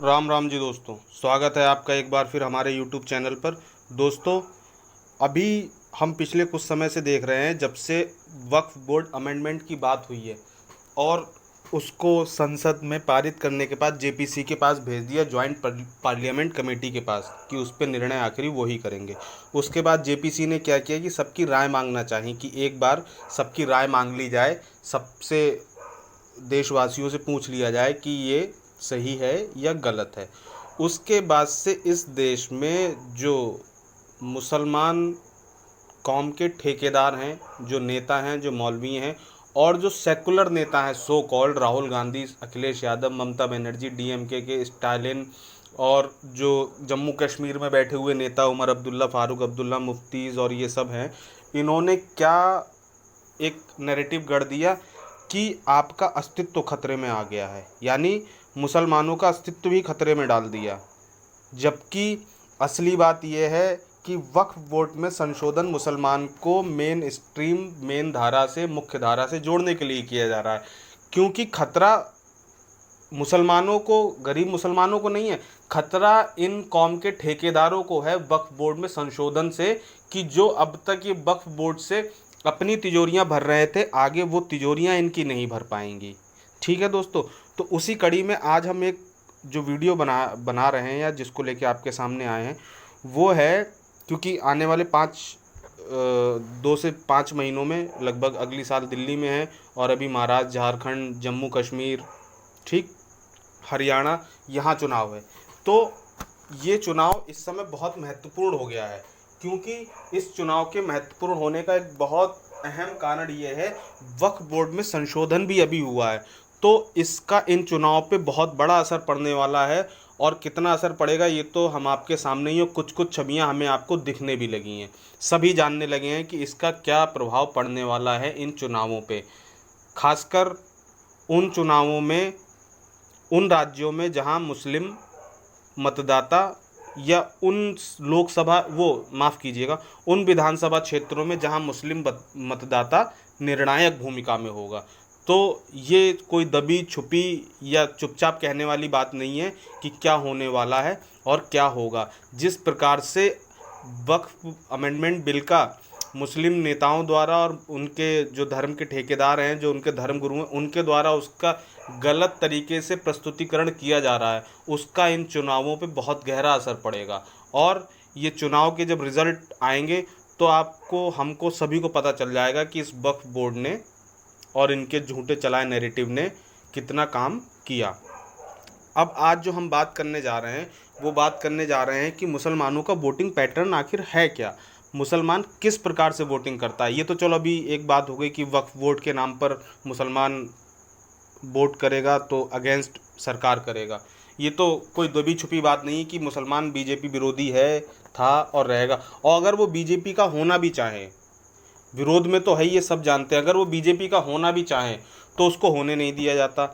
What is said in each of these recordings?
राम राम जी दोस्तों, स्वागत है आपका एक बार फिर हमारे यूट्यूब चैनल पर। दोस्तों, अभी हम पिछले कुछ समय से देख रहे हैं, जब से वक्फ बोर्ड अमेंडमेंट की बात हुई है और उसको संसद में पारित करने के बाद जेपीसी के पास भेज दिया, जॉइंट पार्लियामेंट कमेटी के पास, कि उस पर निर्णय आखिरी वो ही करेंगे। उसके बाद जेपीसी ने क्या किया कि सबकी राय मांगना चाहिए, कि एक बार सबकी राय मांग ली जाए, सबसे देशवासियों से पूछ लिया जाए कि ये सही है या गलत है। उसके बाद से इस देश में जो मुसलमान कौम के ठेकेदार हैं, जो नेता हैं, जो मौलवी हैं, और जो सेकुलर नेता हैं, so called Rahul Gandhi, Akhilesh Yadav, Mamata Banerjee, DMK के स्टालिन, और जो जम्मू कश्मीर में बैठे हुए नेता उमर अब्दुल्ला, फारूक अब्दुल्ला, मुफ्तीज़ और ये सब हैं, इन्होंने क्या एक नैरेटिव गढ़ दिया कि आपका अस्तित्व खतरे में आ गया है, यानी मुसलमानों का अस्तित्व भी खतरे में डाल दिया। जबकि असली बात यह है कि वक्फ बोर्ड में संशोधन मुसलमान को मेन स्ट्रीम, मेन धारा से, मुख्य धारा से जोड़ने के लिए किया जा रहा है, क्योंकि खतरा मुसलमानों को, गरीब मुसलमानों को नहीं है, खतरा इन कौम के ठेकेदारों को है वक्फ बोर्ड में संशोधन से, कि जो अब तक ये वक्फ बोर्ड से अपनी तिजोरियां भर रहे थे, आगे वो तिजोरियां इनकी नहीं भर पाएंगी। ठीक है दोस्तों, तो उसी कड़ी में आज हम एक जो वीडियो बना रहे हैं, या जिसको लेके आपके सामने आए हैं, वो है, क्योंकि आने वाले 2 से 5 महीनों में लगभग अगली साल दिल्ली में है, और अभी महाराष्ट्र, झारखंड, जम्मू कश्मीर, ठीक, हरियाणा, यहाँ चुनाव है। तो ये चुनाव इस समय बहुत महत्वपूर्ण हो गया है, क्योंकि इस चुनाव के महत्वपूर्ण होने का एक बहुत अहम कारण ये है, वक्फ बोर्ड में संशोधन भी अभी हुआ है, तो इसका इन चुनाव पे बहुत बड़ा असर पड़ने वाला है। और कितना असर पड़ेगा ये तो हम आपके सामने ही, कुछ कुछ छवियां हमें आपको दिखने भी लगी हैं, सभी जानने लगे हैं कि इसका क्या प्रभाव पड़ने वाला है इन चुनावों पे, खासकर उन चुनावों में, उन राज्यों में जहां मुस्लिम मतदाता, या उन लोकसभा, वो माफ़ कीजिएगा, उन विधानसभा क्षेत्रों में जहां मुस्लिम मतदाता निर्णायक भूमिका में होगा। तो ये कोई दबी छुपी या चुपचाप कहने वाली बात नहीं है कि क्या होने वाला है और क्या होगा। जिस प्रकार से वक्फ अमेंडमेंट बिल का मुस्लिम नेताओं द्वारा और उनके जो धर्म के ठेकेदार हैं, जो उनके धर्म गुरु हैं, उनके द्वारा उसका गलत तरीके से प्रस्तुतिकरण किया जा रहा है, उसका इन चुनावों पे बहुत गहरा असर पड़ेगा। और ये चुनाव के जब रिज़ल्ट आएंगे, तो आपको, हमको, सभी को पता चल जाएगा कि इस वक्फ बोर्ड ने और इनके झूठे चलाए नैरेटिव ने कितना काम किया। अब आज जो हम बात करने जा रहे हैं, वो बात करने जा रहे हैं कि मुसलमानों का वोटिंग पैटर्न आखिर है क्या, मुसलमान किस प्रकार से वोटिंग करता है। ये तो चलो अभी एक बात हो गई कि वक्फ बोर्ड के नाम पर मुसलमान वोट करेगा तो अगेंस्ट सरकार करेगा। ये तो कोई दबी छुपी बात नहीं कि मुसलमान बीजेपी विरोधी है, था और रहेगा। और अगर वो बीजेपी का होना भी चाहे, विरोध में तो है, ये सब जानते हैं, अगर वो बीजेपी का होना भी चाहे तो उसको होने नहीं दिया जाता।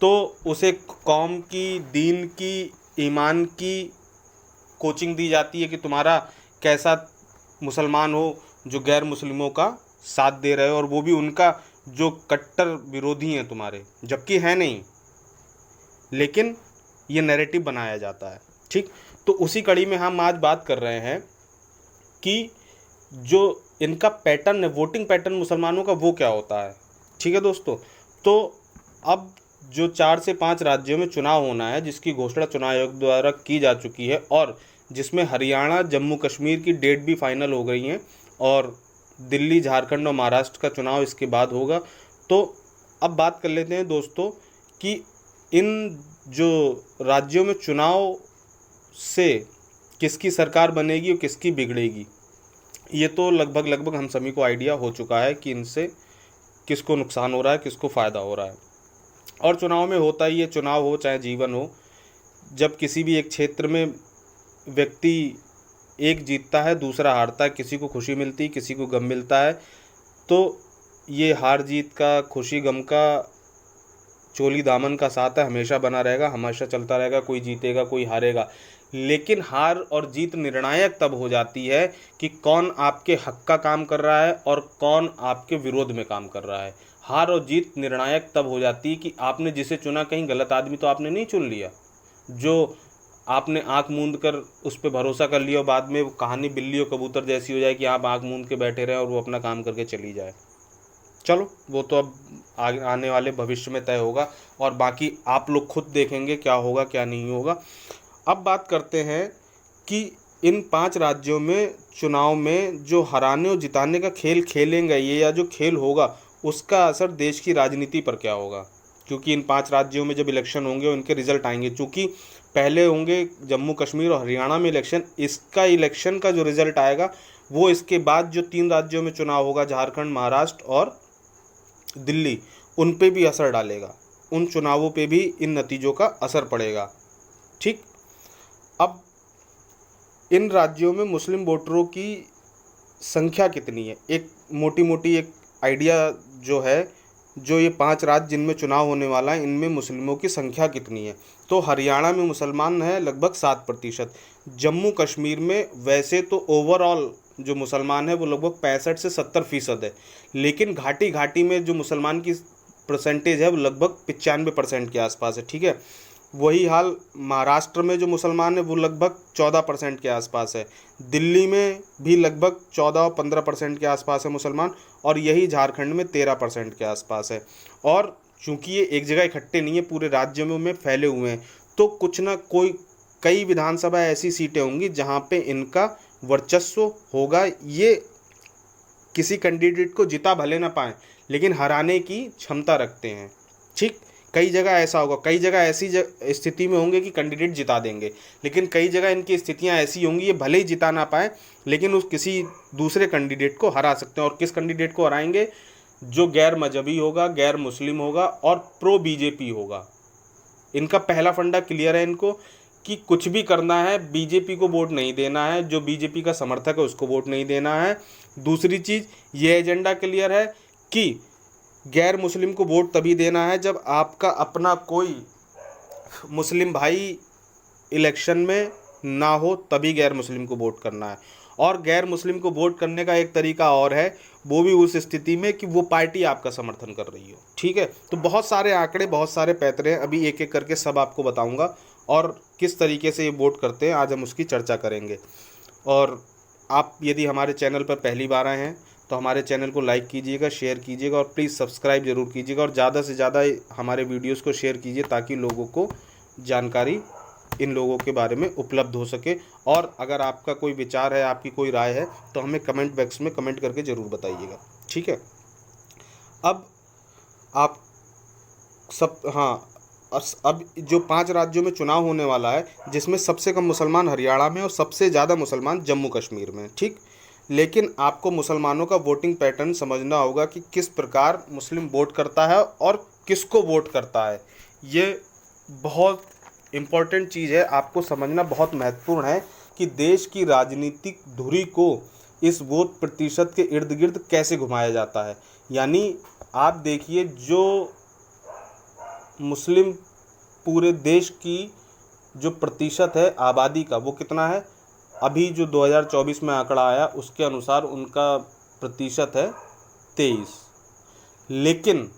तो उसे कौम की, दीन की, ईमान की कोचिंग दी जाती है कि तुम्हारा कैसा मुसलमान हो जो गैर मुस्लिमों का साथ दे रहे हो, और वो भी उनका जो कट्टर विरोधी हैं तुम्हारे, जबकि है नहीं, लेकिन ये नैरेटिव बनाया जाता है। ठीक, तो उसी कड़ी में हम आज बात कर रहे हैं कि जो इनका पैटर्न है, वोटिंग पैटर्न मुसलमानों का, वो क्या होता है। ठीक है दोस्तों, तो अब जो 4 से 5 राज्यों में चुनाव होना है, जिसकी घोषणा चुनाव आयोग द्वारा की जा चुकी है, और जिसमें हरियाणा, जम्मू कश्मीर की डेट भी फाइनल हो गई हैं, और दिल्ली, झारखंड और महाराष्ट्र का चुनाव इसके बाद होगा। तो अब बात कर लेते हैं दोस्तों कि इन जो राज्यों में चुनाव से किसकी सरकार बनेगी और किसकी बिगड़ेगी, ये तो लगभग हम सभी को आइडिया हो चुका है कि इनसे किसको नुकसान हो रहा है, किसको फ़ायदा हो रहा है। और चुनाव में होता ही है, चुनाव हो चाहे जीवन हो, जब किसी भी एक क्षेत्र में व्यक्ति एक जीतता है, दूसरा हारता है, किसी को खुशी मिलती है, किसी को गम मिलता है, तो ये हार जीत का, खुशी गम का, चोली दामन का साथ है, हमेशा बना रहेगा, हमेशा चलता रहेगा, कोई जीतेगा कोई हारेगा। लेकिन हार और जीत निर्णायक तब हो जाती है कि कौन आपके हक का काम कर रहा है और कौन आपके विरोध में काम कर रहा है। हार और जीत निर्णायक तब हो जाती है कि आपने जिसे चुना, कहीं गलत आदमी तो आपने नहीं चुन लिया, जो आपने आंख मूंद कर उस पर भरोसा कर लिया और बाद में वो कहानी बिल्ली और कबूतर जैसी हो जाए कि आप आंख मूंद के बैठे रहें और वो अपना काम करके चली जाए। चलो वो तो अब आगे आने वाले भविष्य में तय होगा और बाकी आप लोग खुद देखेंगे क्या होगा क्या नहीं होगा। अब बात करते हैं कि इन 5 राज्यों में चुनाव में जो हराने और जिताने का खेल खेलेंगे ये, या जो खेल होगा उसका असर देश की राजनीति पर क्या होगा। क्योंकि इन 5 राज्यों में जब इलेक्शन होंगे उनके रिजल्ट आएंगे, चूँकि पहले होंगे जम्मू कश्मीर और हरियाणा में इलेक्शन, इसका इलेक्शन का जो रिजल्ट आएगा वो इसके बाद जो 3 राज्यों में चुनाव होगा, झारखंड, महाराष्ट्र और दिल्ली, उन पे भी असर डालेगा, उन चुनावों पे भी इन नतीजों का असर पड़ेगा। ठीक। अब इन राज्यों में मुस्लिम वोटरों की संख्या कितनी है, एक मोटी मोटी एक आइडिया जो है, जो ये 5 राज्य जिनमें चुनाव होने वाला है इनमें मुस्लिमों की संख्या कितनी है। तो हरियाणा में मुसलमान है लगभग 7%। जम्मू कश्मीर में वैसे तो ओवरऑल जो मुसलमान है वो लगभग 65 से 70% है, लेकिन घाटी घाटी में जो मुसलमान की परसेंटेज है वो लगभग 95% के आसपास है। ठीक है। वही हाल महाराष्ट्र में जो मुसलमान है वो लगभग 14% के आसपास है। दिल्ली में भी लगभग 14 और 15% के आसपास है मुसलमान, और यही झारखंड में 13% के आसपास है। और चूंकि ये एक जगह इकट्ठे नहीं है, पूरे राज्य में फैले हुए हैं, तो कुछ ना कोई कई विधानसभा ऐसी सीटें होंगी जहाँ पे इनका वर्चस्व होगा। ये किसी कैंडिडेट को जिता भले ना पाएँ लेकिन हराने की क्षमता रखते हैं। ठीक। कई जगह ऐसा होगा, कई जगह ऐसी स्थिति में होंगे कि कैंडिडेट जिता देंगे, लेकिन कई जगह इनकी स्थितियां ऐसी होंगी ये भले ही जिता ना पाए लेकिन उस किसी दूसरे कैंडिडेट को हरा सकते हैं। और किस कैंडिडेट को हराएंगे? जो गैर मजहबी होगा, गैर मुस्लिम होगा और प्रो बीजेपी होगा। इनका पहला फंडा क्लियर है इनको कि कुछ भी करना है बीजेपी को वोट नहीं देना है, जो बीजेपी का समर्थक है उसको वोट नहीं देना है। दूसरी चीज़, ये एजेंडा क्लियर है कि गैर मुस्लिम को वोट तभी देना है जब आपका अपना कोई मुस्लिम भाई इलेक्शन में ना हो, तभी गैर मुस्लिम को वोट करना है। और गैर मुस्लिम को वोट करने का एक तरीका और है, वो भी उस स्थिति में कि वो पार्टी आपका समर्थन कर रही हो। ठीक है। तो बहुत सारे आंकड़े, बहुत सारे पैतरे हैं, अभी एक एक करके सब आपको बताऊंगा और किस तरीके से ये वोट करते हैं आज हम उसकी चर्चा करेंगे। और आप यदि हमारे चैनल पर पहली बार आए हैं तो हमारे चैनल को लाइक कीजिएगा, शेयर कीजिएगा और प्लीज़ सब्सक्राइब ज़रूर कीजिएगा और ज़्यादा से ज़्यादा हमारे वीडियोस को शेयर कीजिए ताकि लोगों को जानकारी इन लोगों के बारे में उपलब्ध हो सके। और अगर आपका कोई विचार है, आपकी कोई राय है तो हमें कमेंट बॉक्स में कमेंट करके ज़रूर बताइएगा। ठीक है। अब आप सब, हाँ, अब जो 5 राज्यों में चुनाव होने वाला है जिसमें सबसे कम मुसलमान हरियाणा में और सबसे ज़्यादा मुसलमान जम्मू कश्मीर में। ठीक। लेकिन आपको मुसलमानों का वोटिंग पैटर्न समझना होगा कि किस प्रकार मुस्लिम वोट करता है और किसको वोट करता है। ये बहुत इम्पोर्टेंट चीज़ है, आपको समझना बहुत महत्वपूर्ण है कि देश की राजनीतिक धुरी को इस वोट प्रतिशत के इर्द गिर्द कैसे घुमाया जाता है। यानी आप देखिए, जो मुस्लिम पूरे देश की जो प्रतिशत है आबादी का वो कितना है, अभी जो 2024 में आंकड़ा आया उसके अनुसार उनका प्रतिशत है 23। लेकिन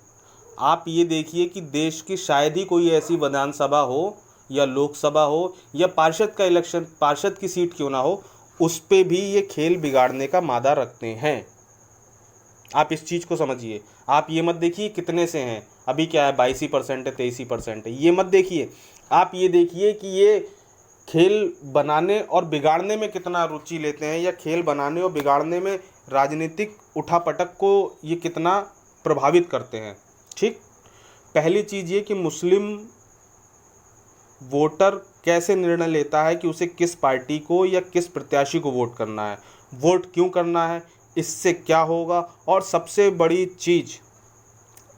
आप ये देखिए कि देश की शायद ही कोई ऐसी विधानसभा हो या लोकसभा हो या पार्षद का इलेक्शन, पार्षद की सीट क्यों ना हो, उस पे भी ये खेल बिगाड़ने का मादा रखते हैं। आप इस चीज़ को समझिए। आप ये मत देखिए कितने से हैं, अभी क्या है 22% है, 23% है, ये मत देखिए। आप ये देखिए कि ये खेल बनाने और बिगाड़ने में कितना रुचि लेते हैं, या खेल बनाने और बिगाड़ने में राजनीतिक उठापटक को ये कितना प्रभावित करते हैं। ठीक। पहली चीज़ ये कि मुस्लिम वोटर कैसे निर्णय लेता है कि उसे किस पार्टी को या किस प्रत्याशी को वोट करना है, वोट क्यों करना है, इससे क्या होगा, और सबसे बड़ी चीज़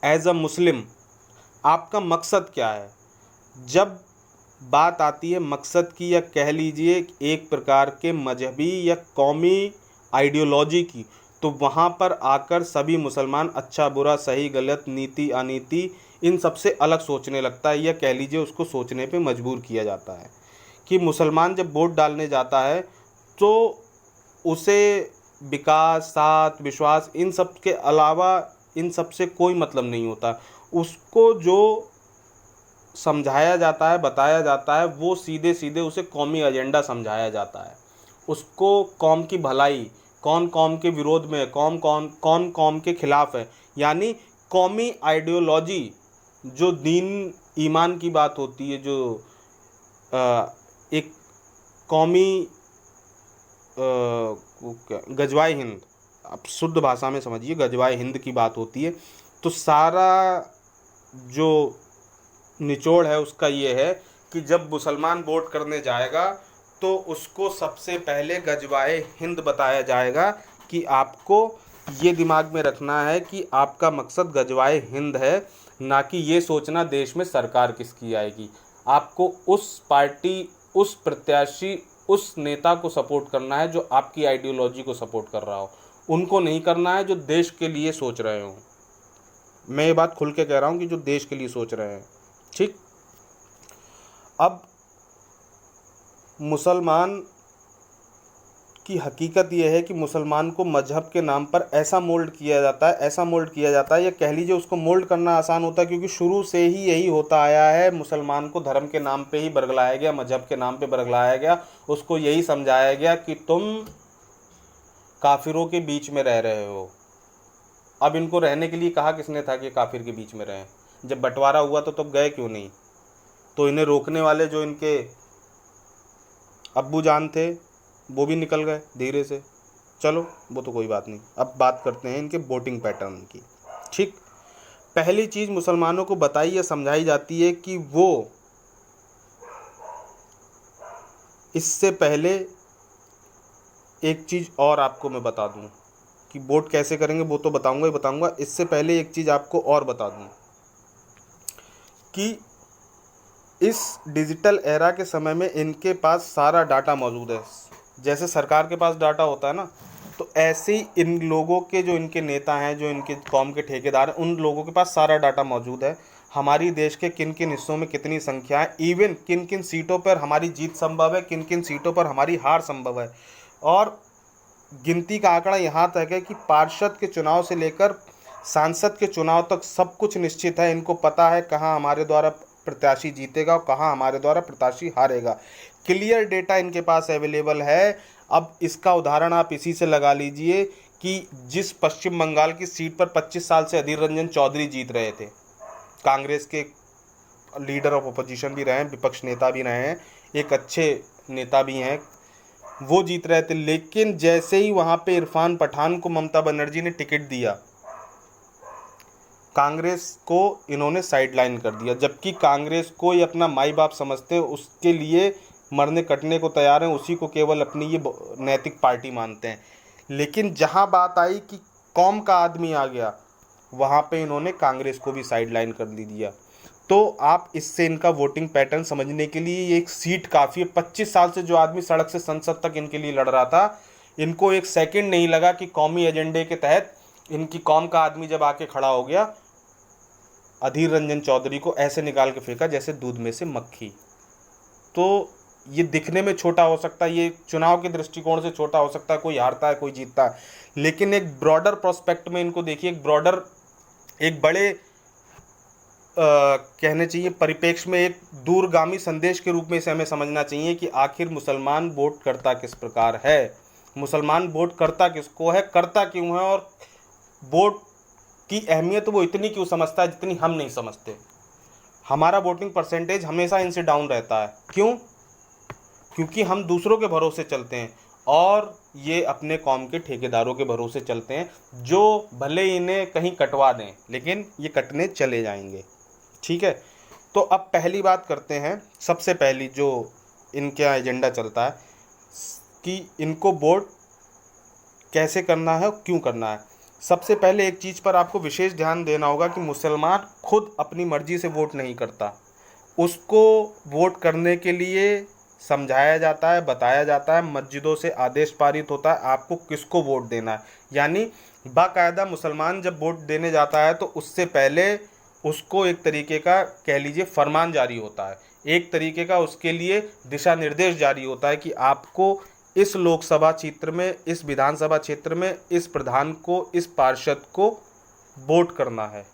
एज अ मुस्लिम आपका मकसद क्या है। जब बात आती है मकसद की, या कह लीजिए एक प्रकार के मजहबी या कौमी आइडियोलॉजी की, तो वहाँ पर आकर सभी मुसलमान अच्छा बुरा, सही गलत, नीति अनीति, इन सबसे अलग सोचने लगता है, या कह लीजिए उसको सोचने पे मजबूर किया जाता है कि मुसलमान जब वोट डालने जाता है तो उसे विकास, साथ, विश्वास, इन सब के अलावा इन सब से कोई मतलब नहीं होता। उसको जो समझाया जाता है, बताया जाता है, वो सीधे सीधे उसे कौमी एजेंडा समझाया जाता है। उसको कौम की भलाई, कौन कौम के विरोध में है, कौन कौम के खिलाफ है, यानी कौमी आइडियोलॉजी, जो दीन ईमान की बात होती है, जो एक कौमी गजवाए हिंद, आप शुद्ध भाषा में समझिए, गजवाए हिंद की बात होती है, तो सारा जो निचोड़ है उसका ये है कि जब मुसलमान वोट करने जाएगा तो उसको सबसे पहले गजवाए हिंद बताया जाएगा कि आपको ये दिमाग में रखना है कि आपका मकसद गजवाए हिंद है, ना कि ये सोचना देश में सरकार किसकी आएगी। आपको उस पार्टी, उस प्रत्याशी, उस नेता को सपोर्ट करना है जो आपकी आइडियोलॉजी को सपोर्ट कर रहा हो, उनको नहीं करना है जो देश के लिए सोच रहे हो। मैं ये बात खुल के कह रहा हूँ कि जो देश के लिए सोच रहे हैं। ठीक, अब मुसलमान की हकीकत यह है कि मुसलमान को मजहब के नाम पर ऐसा मोल्ड किया जाता है, ऐसा मोल्ड किया जाता है, या कह लीजिए उसको मोल्ड करना आसान होता है क्योंकि शुरू से ही यही होता आया है। मुसलमान को धर्म के नाम पे ही बरगलाया गया, मजहब के नाम पे बरगलाया गया, उसको यही समझाया गया कि तुम काफिरों के बीच में रह रहे हो। अब इनको रहने के लिए कहा किसने था कि काफिर के बीच में रहें? जब बंटवारा हुआ तो तब गए क्यों नहीं? तो इन्हें रोकने वाले जो इनके अब्बू जान थे वो भी निकल गए धीरे से। चलो वो तो कोई बात नहीं, अब बात करते हैं इनके वोटिंग पैटर्न की। ठीक, पहली चीज़ मुसलमानों को बताई या समझाई जाती है कि वो इससे पहले एक चीज़ और आपको मैं बता दूं कि वोट कैसे करेंगे, वो तो बताऊंगा ही बताऊंगा। इससे पहले एक चीज़ आपको और बता दूं कि इस डिजिटल एरा के समय में इनके पास सारा डाटा मौजूद है। जैसे सरकार के पास डाटा होता है ना, तो ऐसे ही इन लोगों के, जो इनके नेता हैं, जो इनके कौम के ठेकेदार हैं, उन लोगों के पास सारा डाटा मौजूद है। हमारी देश के किन किन हिस्सों में कितनी संख्या है, इवन किन किन सीटों पर हमारी जीत संभव है, किन किन सीटों पर हमारी हार संभव है। और गिनती का आंकड़ा यहाँ तक है कि पार्षद के चुनाव से लेकर सांसद के चुनाव तक सब कुछ निश्चित है। इनको पता है कहाँ हमारे द्वारा प्रत्याशी जीतेगा और कहाँ हमारे द्वारा प्रत्याशी हारेगा। क्लियर डेटा इनके पास अवेलेबल है। अब इसका उदाहरण आप इसी से लगा लीजिए कि जिस पश्चिम बंगाल की सीट पर 25 साल से अधीर रंजन चौधरी जीत रहे थे, कांग्रेस के लीडर ऑफ अपोजिशन भी रहे हैं, विपक्ष नेता भी रहे हैं, एक अच्छे नेता भी हैं, वो जीत रहे थे। लेकिन जैसे ही वहाँ पे इरफान पठान को ममता बनर्जी ने टिकट दिया, कांग्रेस को इन्होंने साइडलाइन कर दिया। जबकि कांग्रेस को ये अपना माई बाप समझते हैं, उसके लिए मरने कटने को तैयार हैं, उसी को केवल अपनी ये नैतिक पार्टी मानते हैं। लेकिन जहाँ बात आई कि कौम का आदमी आ गया, वहाँ पे इन्होंने कांग्रेस को भी साइडलाइन कर दिया। तो आप इससे इनका वोटिंग पैटर्न समझने के लिए एक सीट काफ़ी है। 25 साल से जो आदमी सड़क से संसद तक इनके लिए लड़ रहा था, इनको एक सेकंड नहीं लगा कि कौमी एजेंडे के तहत इनकी कौम का आदमी जब आके खड़ा हो गया, अधीर रंजन चौधरी को ऐसे निकाल के फेंका जैसे दूध में से मक्खी। तो ये दिखने में छोटा हो सकता है, ये चुनाव के दृष्टिकोण से छोटा हो सकता है, कोई हारता है कोई जीतता है, लेकिन एक ब्रॉडर प्रोस्पेक्ट में इनको देखिए, एक बड़े कहने चाहिए परिप्रेक्ष्य में, एक दूरगामी संदेश के रूप में इसे हमें समझना चाहिए कि आखिर मुसलमान वोट करता किस प्रकार है, मुसलमान वोट करता किसको है, करता क्यों है, और वोट की अहमियत वो इतनी क्यों समझता है जितनी हम नहीं समझते। हमारा वोटिंग परसेंटेज हमेशा इनसे डाउन रहता है। क्यों? क्योंकि हम दूसरों के भरोसे चलते हैं और ये अपने कौम के ठेकेदारों के भरोसे चलते हैं, जो भले इन्हें कहीं कटवा दें लेकिन ये कटने चले जाएंगे। ठीक है, तो अब पहली बात करते हैं। सबसे पहली जो इनका एजेंडा चलता है कि इनको वोट कैसे करना है और क्यों करना है। सबसे पहले एक चीज़ पर आपको विशेष ध्यान देना होगा कि मुसलमान खुद अपनी मर्जी से वोट नहीं करता, उसको वोट करने के लिए समझाया जाता है, बताया जाता है, मस्जिदों से आदेश पारित होता है आपको किसको वोट देना है। यानी बाकायदा मुसलमान जब वोट देने जाता है तो उससे पहले उसको एक तरीके का कह लीजिए फरमान जारी होता है, एक तरीके का उसके लिए दिशा निर्देश जारी होता है कि आपको इस लोकसभा क्षेत्र में, इस विधानसभा क्षेत्र में, इस प्रधान को, इस पार्षद को वोट करना है।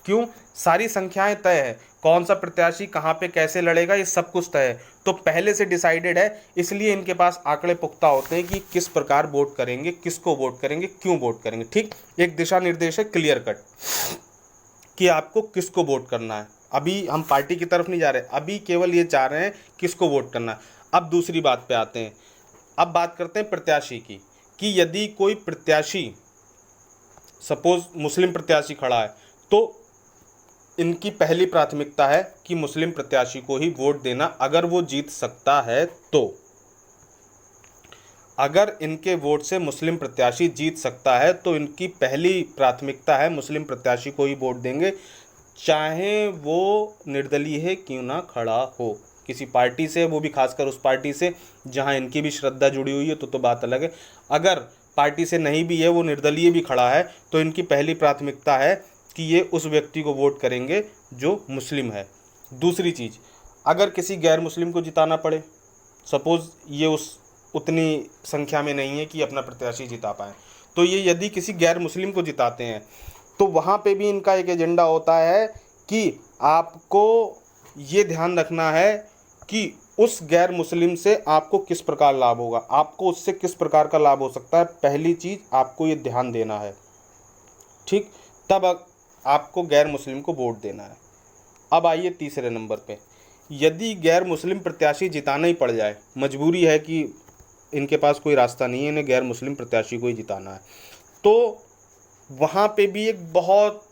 क्यों? सारी संख्याएं तय है, कौन सा प्रत्याशी कहाँ पे कैसे लड़ेगा, ये सब कुछ तय है। तो पहले से डिसाइडेड है, इसलिए इनके पास आंकड़े पुख्ता होते हैं कि किस प्रकार वोट करेंगे, किसको वोट करेंगे, क्यों वोट करेंगे। ठीक, एक दिशा निर्देश है क्लियर कट कि आपको किसको वोट करना है। अभी हम पार्टी की तरफ नहीं जा रहे, अभी केवल ये चाह रहे हैं किसको वोट करना है। अब दूसरी बात पे आते हैं, अब बात करते हैं प्रत्याशी की, कि यदि कोई प्रत्याशी सपोज मुस्लिम प्रत्याशी खड़ा है, तो इनकी पहली प्राथमिकता है कि मुस्लिम प्रत्याशी को ही वोट देना अगर वो जीत सकता है तो। अगर इनके वोट से मुस्लिम प्रत्याशी जीत सकता है तो इनकी पहली प्राथमिकता है मुस्लिम प्रत्याशी को ही वोट देंगे, चाहे वो निर्दलीय क्यों ना खड़ा हो, किसी पार्टी से, वो भी खासकर उस पार्टी से जहां इनकी भी श्रद्धा जुड़ी हुई है तो बात अलग है। अगर पार्टी से नहीं भी है, वो निर्दलीय भी खड़ा है, तो इनकी पहली प्राथमिकता है कि ये उस व्यक्ति को वोट करेंगे जो मुस्लिम है। दूसरी चीज़, अगर किसी गैर मुस्लिम को जिताना पड़े, सपोज़ ये उतनी संख्या में नहीं है कि अपना प्रत्याशी जिता पाए, तो ये यदि किसी गैर मुस्लिम को जिताते हैं तो वहाँ पे भी इनका एक एजेंडा होता है कि आपको ये ध्यान रखना है कि उस गैर मुस्लिम से आपको किस प्रकार लाभ होगा, आपको उससे किस प्रकार का लाभ हो सकता है, पहली चीज़ आपको ये ध्यान देना है। ठीक, तब आपको गैर मुस्लिम को वोट देना है। अब आइए तीसरे नंबर पे, यदि गैर मुस्लिम प्रत्याशी जिताना ही पड़ जाए, मजबूरी है कि इनके पास कोई रास्ता नहीं है, इन्हें गैर मुस्लिम प्रत्याशी को ही जिताना है, तो वहाँ पे भी एक बहुत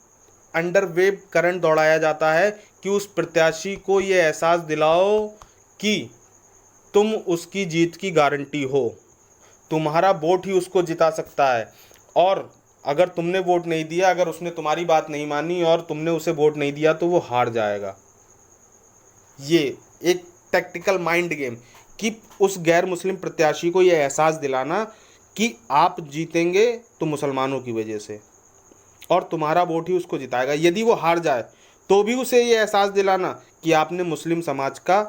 अंडरवेव करंट दौड़ाया जाता है कि उस प्रत्याशी को ये एहसास दिलाओ कि तुम उसकी जीत की गारंटी हो, तुम्हारा वोट ही उसको जिता सकता है, और अगर तुमने वोट नहीं दिया, अगर उसने तुम्हारी बात नहीं मानी और तुमने उसे वोट नहीं दिया तो वो हार जाएगा। ये एक टैक्टिकल माइंड गेम कि उस गैर मुस्लिम प्रत्याशी को ये एहसास दिलाना कि आप जीतेंगे तो मुसलमानों की वजह से, और तुम्हारा वोट ही उसको जिताएगा। यदि वो हार जाए तो भी उसे ये एहसास दिलाना कि आपने मुस्लिम समाज का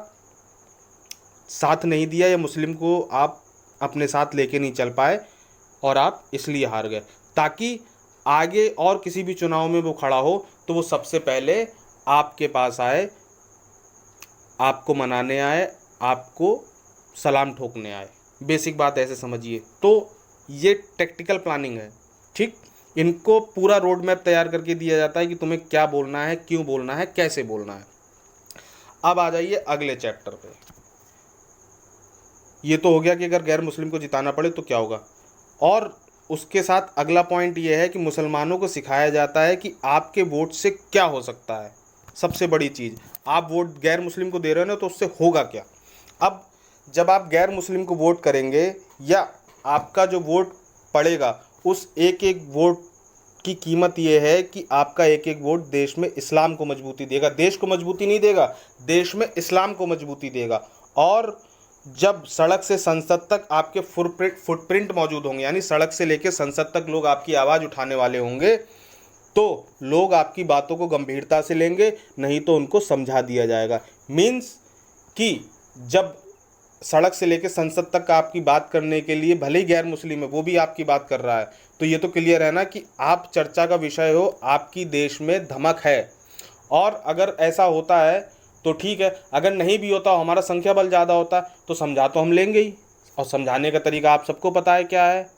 साथ नहीं दिया, या मुस्लिम को आप अपने साथ लेके नहीं चल पाए और आप इसलिए हार गए, ताकि आगे और किसी भी चुनाव में वो खड़ा हो तो वो सबसे पहले आपके पास आए, आपको मनाने आए, आपको सलाम ठोकने आए। बेसिक बात ऐसे समझिए। तो ये टैक्टिकल प्लानिंग है। ठीक, इनको पूरा रोड मैप तैयार करके दिया जाता है कि तुम्हें क्या बोलना है, क्यों बोलना है, कैसे बोलना है। अब आ जाइए अगले चैप्टर पे। ये तो हो गया कि अगर गैर मुस्लिम को जिताना पड़े तो क्या होगा, और उसके साथ अगला पॉइंट ये है कि मुसलमानों को सिखाया जाता है कि आपके वोट से क्या हो सकता है। सबसे बड़ी चीज़, आप वोट गैर मुस्लिम को दे रहे हो ना, तो उससे होगा क्या। अब जब आप गैर मुस्लिम को वोट करेंगे, या आपका जो वोट पड़ेगा, उस एक एक वोट की कीमत ये है कि आपका एक एक वोट देश में इस्लाम को मजबूती देगा। देश को मजबूती नहीं देगा, देश में इस्लाम को मजबूती देगा। और जब सड़क से संसद तक आपके फुटप्रिंट मौजूद होंगे, यानी सड़क से लेकर संसद तक लोग आपकी आवाज़ उठाने वाले होंगे, तो लोग आपकी बातों को गंभीरता से लेंगे, नहीं तो उनको समझा दिया जाएगा। मीन्स कि जब सड़क से लेकर संसद तक आपकी बात करने के लिए भले ही गैर मुस्लिम है, वो भी आपकी बात कर रहा है, तो ये तो क्लियर है ना कि आप चर्चा का विषय हो, आपकी देश में धमक है। और अगर ऐसा होता है तो ठीक है, अगर नहीं भी होता, हमारा संख्या बल ज़्यादा होता, तो समझा तो हम लेंगे ही, और समझाने का तरीका आप सबको पता है क्या है,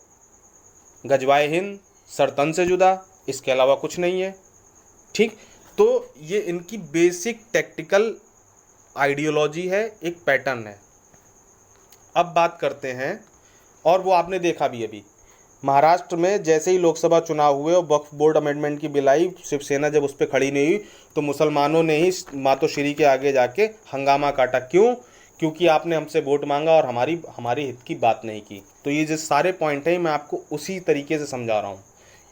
गजवाए हिंद, सरतन से जुदा, इसके अलावा कुछ नहीं है। ठीक, तो ये इनकी बेसिक टैक्टिकल आइडियोलॉजी है, एक पैटर्न है। अब बात करते हैं, और वो आपने देखा भी अभी महाराष्ट्र में जैसे ही लोकसभा चुनाव हुए और वक्फ बोर्ड अमेंडमेंट की बिल आई, शिवसेना जब उस पर खड़ी नहीं हुई तो मुसलमानों ने ही मातोश्री के आगे जाके हंगामा काटा। क्यों? क्योंकि आपने हमसे वोट मांगा और हमारी हित की बात नहीं की। तो ये जो सारे पॉइंट हैं, मैं आपको उसी तरीके से समझा रहा हूँ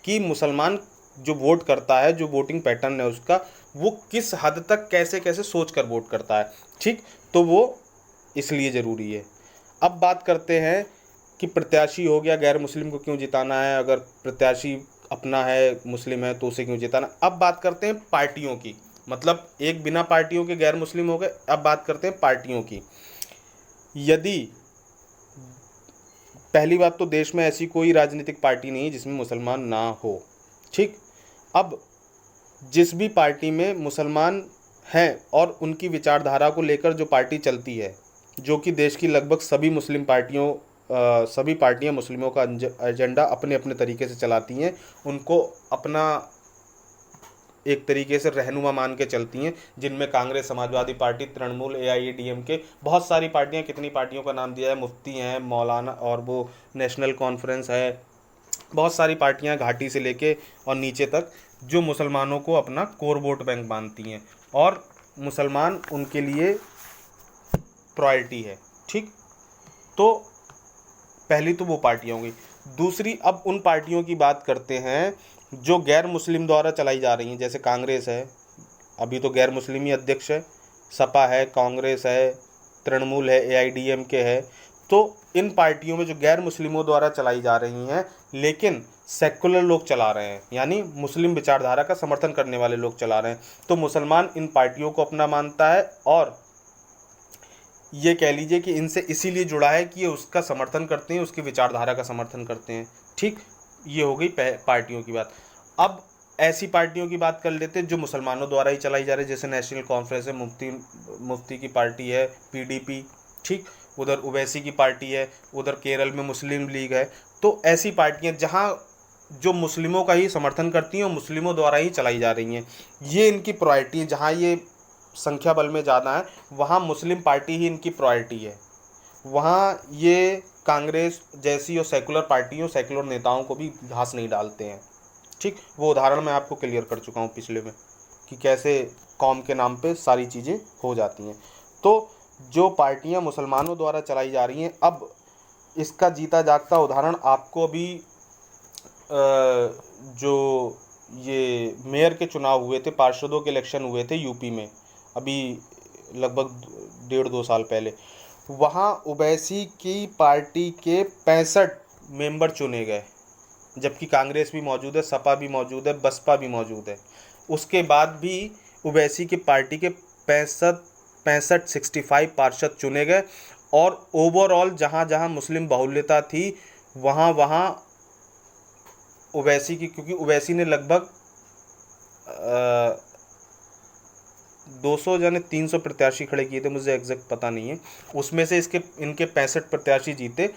कि मुसलमान जो वोट करता है, जो वोटिंग पैटर्न है उसका, वो किस हद तक कैसे कैसे सोच कर वोट करता है। ठीक, तो वो इसलिए ज़रूरी है। अब बात करते हैं कि प्रत्याशी हो गया, गैर मुस्लिम को क्यों जिताना है, अगर प्रत्याशी अपना है, मुस्लिम है, तो उसे क्यों जिताना। अब बात करते हैं पार्टियों की, मतलब एक बिना पार्टियों के गैर मुस्लिम हो गए। अब बात करते हैं पार्टियों की। यदि पहली बात तो देश में ऐसी कोई राजनीतिक पार्टी नहीं है जिसमें मुसलमान ना हो। ठीक, अब जिस भी पार्टी में मुसलमान हैं और उनकी विचारधारा को लेकर जो पार्टी चलती है, जो कि देश की लगभग सभी मुस्लिम पार्टियों सभी पार्टियां मुस्लिमों का एजेंडा अपने अपने तरीके से चलाती हैं, उनको अपना एक तरीके से रहनुमा मान के चलती हैं, जिनमें कांग्रेस, समाजवादी पार्टी, तृणमूल, AIADMK, बहुत सारी पार्टियां, कितनी पार्टियों का नाम दिया है, मुफ्ती हैं, मौलाना और वो नेशनल कॉन्फ्रेंस है, बहुत सारी पार्टियां घाटी से लेके और नीचे तक, जो मुसलमानों को अपना कोर वोट बैंक मानती हैं और मुसलमान उनके लिए प्रायोरिटी है। ठीक, तो पहली तो वो पार्टियां होंगी। दूसरी, अब उन पार्टियों की बात करते हैं जो गैर मुस्लिम द्वारा चलाई जा रही हैं, जैसे कांग्रेस है, अभी तो गैर मुस्लिम ही अध्यक्ष है, सपा है, कांग्रेस है, तृणमूल है, AIADMK है। तो इन पार्टियों में जो गैर मुस्लिमों द्वारा चलाई जा रही हैं लेकिन सेकुलर लोग चला रहे हैं, यानी मुस्लिम विचारधारा का समर्थन करने वाले लोग चला रहे हैं, तो मुसलमान इन पार्टियों को अपना मानता है और ये कह लीजिए कि इनसे इसीलिए जुड़ा है कि ये उसका समर्थन करते हैं, उसकी विचारधारा का समर्थन करते हैं। ठीक, ये हो गई पार्टियों की बात। अब ऐसी पार्टियों की बात कर लेते हैं जो मुसलमानों द्वारा ही चलाई जा रही है, जैसे नेशनल कॉन्फ्रेंस है, मुफ्ती की पार्टी है, PDP। ठीक, उधर ओवैसी की पार्टी है, उधर केरल में मुस्लिम लीग है। तो ऐसी पार्टियां जहां जो मुस्लिमों का ही समर्थन करती हैं और मुस्लिमों द्वारा ही चलाई जा रही हैं, ये इनकी प्रायोरिटी है। जहाँ ये संख्या बल में ज़्यादा है वहाँ मुस्लिम पार्टी ही इनकी प्रायोरिटी है, वहाँ ये कांग्रेस जैसी और सेकुलर पार्टियों, सेकुलर नेताओं को भी घास नहीं डालते हैं। ठीक, वो उदाहरण मैं आपको क्लियर कर चुका हूँ पिछले में कि कैसे कौम के नाम पे सारी चीज़ें हो जाती हैं। तो जो पार्टियां मुसलमानों द्वारा चलाई जा रही हैं, अब इसका जीता जागता उदाहरण आपको अभी जो ये मेयर के चुनाव हुए थे, पार्षदों के इलेक्शन हुए थे यूपी में, अभी लगभग 1.5-2 साल पहले, वहाँ ओवैसी की पार्टी के 65 मेंबर चुने गए, जबकि कांग्रेस भी मौजूद है, सपा भी मौजूद है, बसपा भी मौजूद है। उसके बाद भी ओवैसी की पार्टी के 65 पार्षद चुने गए और ओवरऑल जहाँ जहाँ मुस्लिम बहुल्यता थी वहाँ वहाँ ओवैसी की, क्योंकि ओवैसी ने लगभग 200 यानी 300 प्रत्याशी खड़े किए थे, मुझे एग्जैक्ट पता नहीं है, उसमें से इनके 65 प्रत्याशी जीते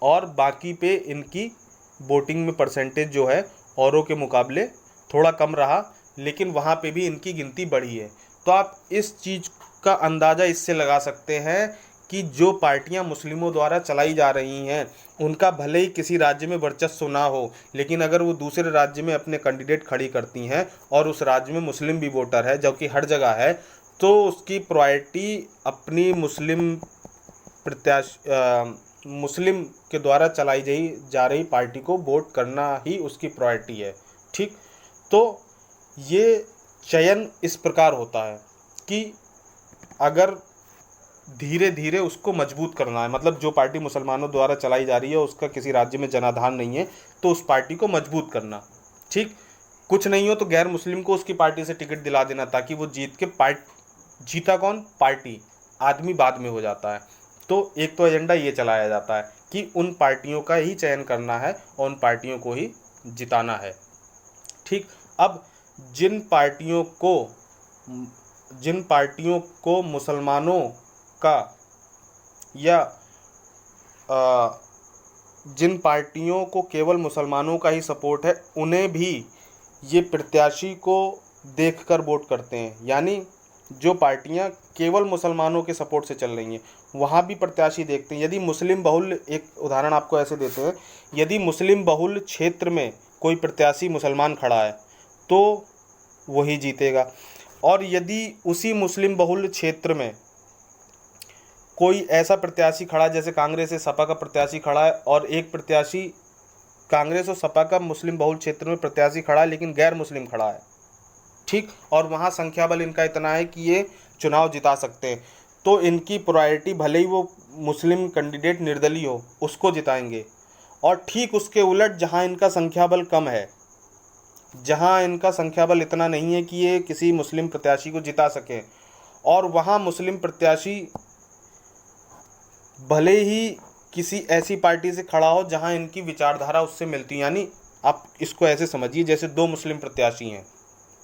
और बाकी पे इनकी वोटिंग में परसेंटेज जो है औरों के मुकाबले थोड़ा कम रहा, लेकिन वहाँ पे भी इनकी गिनती बढ़ी है। तो आप इस चीज़ का अंदाज़ा इससे लगा सकते हैं कि जो पार्टियां मुस्लिमों द्वारा चलाई जा रही हैं उनका भले ही किसी राज्य में वर्चस्व ना हो, लेकिन अगर वो दूसरे राज्य में अपने कैंडिडेट खड़ी करती हैं और उस राज्य में मुस्लिम भी वोटर है, जबकि हर जगह है, तो उसकी प्रायोरिटी अपनी मुस्लिम के द्वारा चलाई जा रही पार्टी को वोट करना ही उसकी प्रायोरिटी है। ठीक, तो ये चयन इस प्रकार होता है कि अगर धीरे धीरे उसको मजबूत करना है, मतलब जो पार्टी मुसलमानों द्वारा चलाई जा रही है उसका किसी राज्य में जनाधार नहीं है, तो उस पार्टी को मजबूत करना। ठीक, कुछ नहीं हो तो गैर मुस्लिम को उसकी पार्टी से टिकट दिला देना ताकि वो जीत के जीता कौन, पार्टी, आदमी बाद में हो जाता है। तो एक तो एजेंडा ये चलाया जाता है कि उन पार्टियों का ही चयन करना है और उन पार्टियों को ही जिताना है। ठीक, अब जिन पार्टियों को मुसलमानों का या जिन पार्टियों को केवल मुसलमानों का ही सपोर्ट है, उन्हें भी ये प्रत्याशी को देखकर वोट करते हैं। यानी जो पार्टियां केवल मुसलमानों के सपोर्ट से चल रही हैं वहाँ भी प्रत्याशी देखते हैं। यदि मुस्लिम बहुल, एक उदाहरण आपको ऐसे देते हैं, यदि मुस्लिम बहुल क्षेत्र में कोई प्रत्याशी मुसलमान खड़ा है तो वही जीतेगा, और यदि उसी मुस्लिम बहुल क्षेत्र में कोई ऐसा प्रत्याशी खड़ा है, जैसे कांग्रेस से सपा का प्रत्याशी खड़ा है और एक प्रत्याशी कांग्रेस और सपा का मुस्लिम बहुल क्षेत्र में प्रत्याशी खड़ा है लेकिन गैर मुस्लिम खड़ा है, ठीक, और वहाँ संख्या बल इनका इतना है कि ये चुनाव जिता सकते हैं, तो इनकी प्रायोरिटी भले ही वो मुस्लिम कैंडिडेट निर्दलीय हो उसको जिताएंगे। और ठीक उसके उलट जहाँ इनका संख्या बल कम है, जहाँ इनका संख्या बल इतना नहीं है कि ये किसी मुस्लिम प्रत्याशी को जिता सकें, और वहाँ मुस्लिम प्रत्याशी भले ही किसी ऐसी पार्टी से खड़ा हो जहां इनकी विचारधारा उससे मिलती है। यानी आप इसको ऐसे समझिए जैसे दो मुस्लिम प्रत्याशी हैं,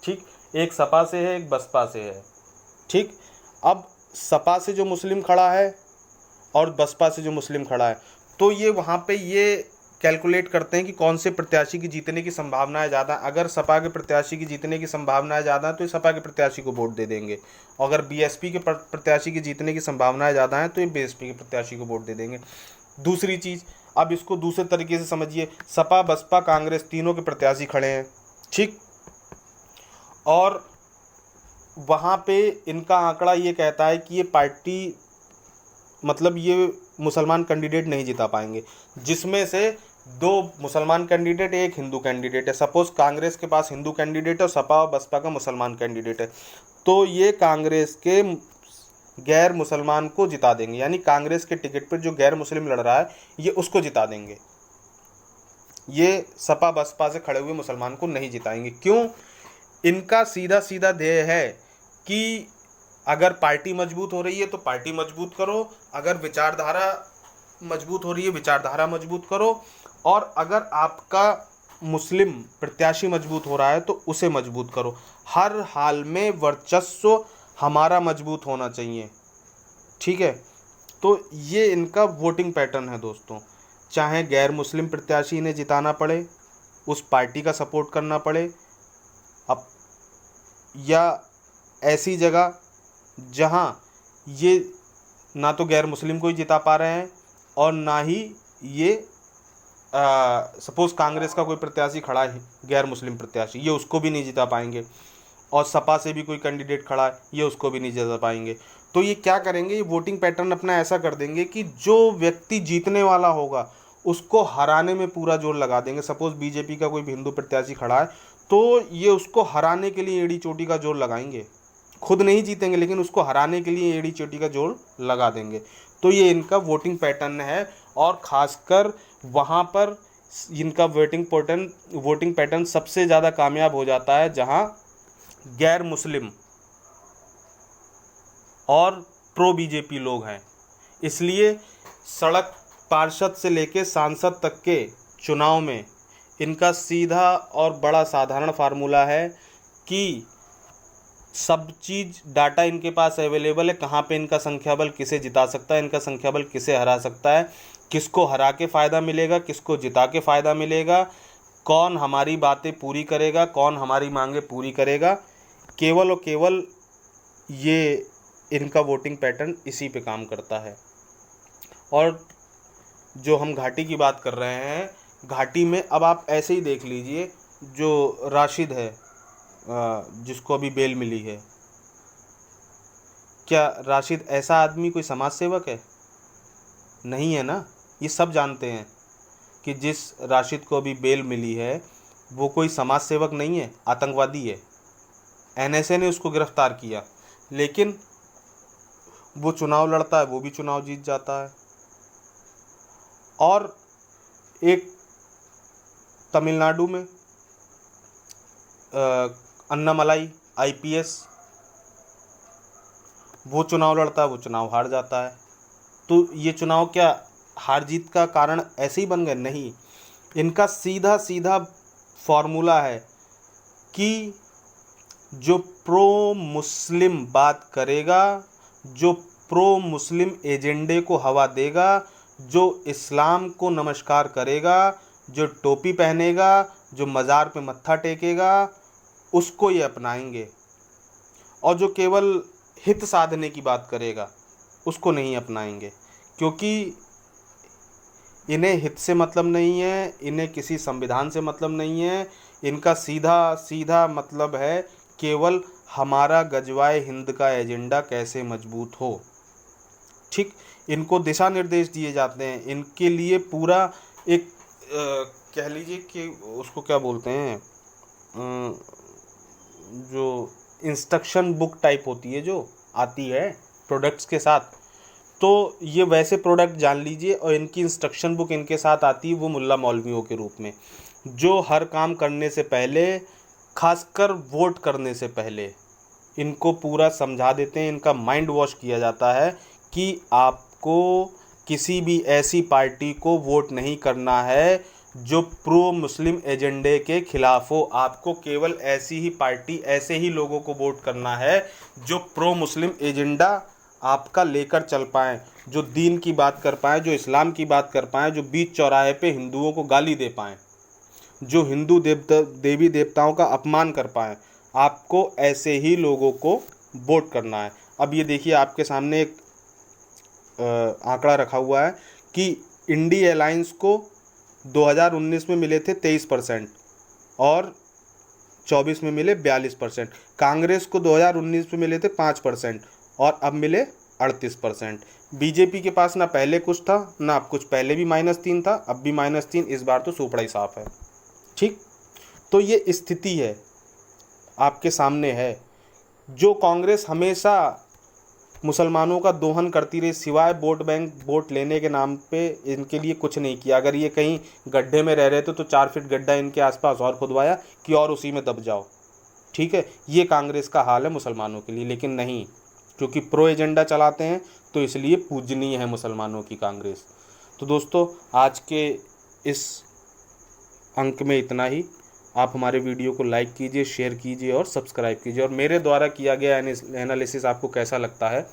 ठीक, एक सपा से है एक बसपा से है, ठीक। अब सपा से जो मुस्लिम खड़ा है और बसपा से जो मुस्लिम खड़ा है, तो ये वहाँ पे ये कैलकुलेट करते हैं कि कौन से प्रत्याशी की जीतने की संभावना है ज़्यादा। अगर सपा के प्रत्याशी की जीतने की संभावना है ज़्यादा तो ये सपा के प्रत्याशी को वोट दे देंगे, और अगर बीएसपी के प्रत्याशी की जीतने की संभावना ज़्यादा है तो ये बीएसपी के प्रत्याशी को वोट दे देंगे। दूसरी चीज़, अब इसको दूसरे तरीके से समझिए, सपा बसपा कांग्रेस तीनों के प्रत्याशी खड़े हैं, ठीक, और वहाँ पे इनका आंकड़ा ये कहता है कि ये पार्टी मतलब ये मुसलमान कैंडिडेट नहीं जिता पाएंगे, जिसमें से 2 मुसलमान कैंडिडेट एक हिंदू कैंडिडेट है। सपोज कांग्रेस के पास हिंदू कैंडिडेट है और सपा और बसपा का मुसलमान कैंडिडेट है, तो ये कांग्रेस के गैर मुसलमान को जिता देंगे, यानी कांग्रेस के टिकट पर जो गैर मुस्लिम लड़ रहा है ये उसको जिता देंगे। ये सपा बसपा से खड़े हुए मुसलमान को नहीं जिताएंगे। क्यों? इनका सीधा सीधा ध्येय है कि अगर पार्टी मजबूत हो रही है तो पार्टी मजबूत करो, अगर विचारधारा मजबूत हो रही है विचारधारा मजबूत करो, और अगर आपका मुस्लिम प्रत्याशी मजबूत हो रहा है तो उसे मजबूत करो। हर हाल में वर्चस्व हमारा मजबूत होना चाहिए, ठीक है। तो ये इनका वोटिंग पैटर्न है दोस्तों। चाहे गैर मुस्लिम प्रत्याशी इन्हें जिताना पड़े, उस पार्टी का सपोर्ट करना पड़े, अब या ऐसी जगह जहां ये ना तो गैर मुस्लिम को ही जिता पा रहे हैं और ना ही ये सपोज कांग्रेस का कोई प्रत्याशी खड़ा है गैर मुस्लिम प्रत्याशी, ये उसको भी नहीं जिता पाएंगे, और सपा से भी कोई कैंडिडेट खड़ा है ये उसको भी नहीं जिता पाएंगे। तो ये क्या करेंगे, ये वोटिंग पैटर्न अपना ऐसा कर देंगे कि जो व्यक्ति जीतने वाला होगा उसको हराने में पूरा जोर लगा देंगे। सपोज बीजेपी का कोई हिंदू प्रत्याशी खड़ा है तो ये उसको हराने के लिए एड़ी चोटी का जोर लगाएंगे, खुद नहीं जीतेंगे लेकिन उसको हराने के लिए एड़ी चोटी का जोर लगा देंगे। तो ये इनका वोटिंग पैटर्न है, और ख़ासकर वहाँ पर इनका वोटिंग पैटर्न सबसे ज़्यादा कामयाब हो जाता है जहाँ गैर मुस्लिम और प्रो बीजेपी लोग हैं। इसलिए सड़क पार्षद से लेके सांसद तक के चुनाव में इनका सीधा और बड़ा साधारण फार्मूला है कि सब चीज़ डाटा इनके पास अवेलेबल है, कहाँ पे इनका संख्या बल किसे जिता सकता है, इनका संख्या बल किसे हरा सकता है, किसको हरा के फ़ायदा मिलेगा, किसको जिता के फ़ायदा मिलेगा, कौन हमारी बातें पूरी करेगा, कौन हमारी मांगें पूरी करेगा। केवल और केवल ये इनका वोटिंग पैटर्न इसी पे काम करता है। और जो हम घाटी की बात कर रहे हैं, घाटी में अब आप ऐसे ही देख लीजिए, जो राशिद है जिसको अभी बेल मिली है, क्या राशिद ऐसा आदमी कोई समाज सेवक है? नहीं है ना। ये सब जानते हैं कि जिस राशिद को अभी बेल मिली है वो कोई समाज सेवक नहीं है, आतंकवादी है। एनएसए ने उसको गिरफ्तार किया, लेकिन वो चुनाव लड़ता है, वो भी चुनाव जीत जाता है। और एक तमिलनाडु में अन्नामलाई आईपीएस, वो चुनाव लड़ता है, वो चुनाव हार जाता है। तो ये चुनाव क्या हार जीत का कारण ऐसे ही बन गए? नहीं, इनका सीधा सीधा फॉर्मूला है कि जो प्रो मुस्लिम बात करेगा, जो प्रो मुस्लिम एजेंडे को हवा देगा, जो इस्लाम को नमस्कार करेगा, जो टोपी पहनेगा, जो मज़ार पे मत्था टेकेगा, उसको ये अपनाएंगे। और जो केवल हित साधने की बात करेगा उसको नहीं अपनाएंगे, क्योंकि इन्हें हित से मतलब नहीं है, इन्हें किसी संविधान से मतलब नहीं है। इनका सीधा सीधा मतलब है केवल हमारा गजवाए हिंद का एजेंडा कैसे मजबूत हो, ठीक। इनको दिशा निर्देश दिए जाते हैं, इनके लिए पूरा एक कह लीजिए कि उसको क्या बोलते हैं, जो इंस्ट्रक्शन बुक टाइप होती है जो आती है प्रोडक्ट्स के साथ, तो ये वैसे प्रोडक्ट जान लीजिए। और इनकी इंस्ट्रक्शन बुक इनके साथ आती है वो मुल्ला मौलवियों के रूप में, जो हर काम करने से पहले, खासकर वोट करने से पहले, इनको पूरा समझा देते हैं। इनका माइंड वॉश किया जाता है कि आपको किसी भी ऐसी पार्टी को वोट नहीं करना है जो प्रो मुस्लिम एजेंडे के खिलाफ हो। आपको केवल ऐसी ही पार्टी, ऐसे ही लोगों को वोट करना है जो प्रो मुस्लिम एजेंडा आपका लेकर चल पाएँ, जो दीन की बात कर पाएँ, जो इस्लाम की बात कर पाएँ, जो बीच चौराहे पे हिंदुओं को गाली दे पाएँ, जो हिंदू देवी देवताओं का अपमान कर पाएँ। आपको ऐसे ही लोगों को वोट करना है। अब ये देखिए, आपके सामने एक आंकड़ा रखा हुआ है कि इंडी अलायंस को 2019 में मिले थे 23% और 24 में मिले 42%। कांग्रेस को 2019 में मिले थे 5% और अब मिले 38%। बीजेपी के पास ना पहले कुछ था ना अब कुछ, पहले भी -3 था, अब भी -3, इस बार तो सूपड़ा ही साफ है। ठीक, तो ये स्थिति है, आपके सामने है। जो कांग्रेस हमेशा मुसलमानों का दोहन करती रही, सिवाय वोट बैंक, वोट लेने के नाम पे इनके लिए कुछ नहीं किया। अगर ये कहीं गड्ढे में रह रहे थे तो 4 फीट गड्ढा इनके आसपास और खुदवाया कि और उसी में दब जाओ। ठीक है, ये कांग्रेस का हाल है मुसलमानों के लिए। लेकिन नहीं, क्योंकि प्रो एजेंडा चलाते हैं तो इसलिए पूजनीय है मुसलमानों की कांग्रेस। तो दोस्तों, आज के इस अंक में इतना ही। आप हमारे वीडियो को लाइक कीजिए, शेयर कीजिए और सब्सक्राइब कीजिए। और मेरे द्वारा किया गया एनालिसिस आपको कैसा लगता है,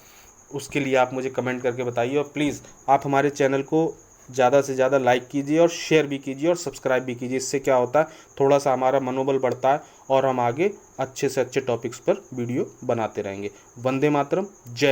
उसके लिए आप मुझे कमेंट करके बताइए। और प्लीज़ आप हमारे चैनल को ज़्यादा से ज़्यादा लाइक कीजिए और शेयर भी कीजिए और सब्सक्राइब भी कीजिए। इससे क्या होता है, थोड़ा सा हमारा मनोबल बढ़ता है और हम आगे अच्छे से अच्छे टॉपिक्स पर वीडियो बनाते रहेंगे। वंदे मातरम, जय।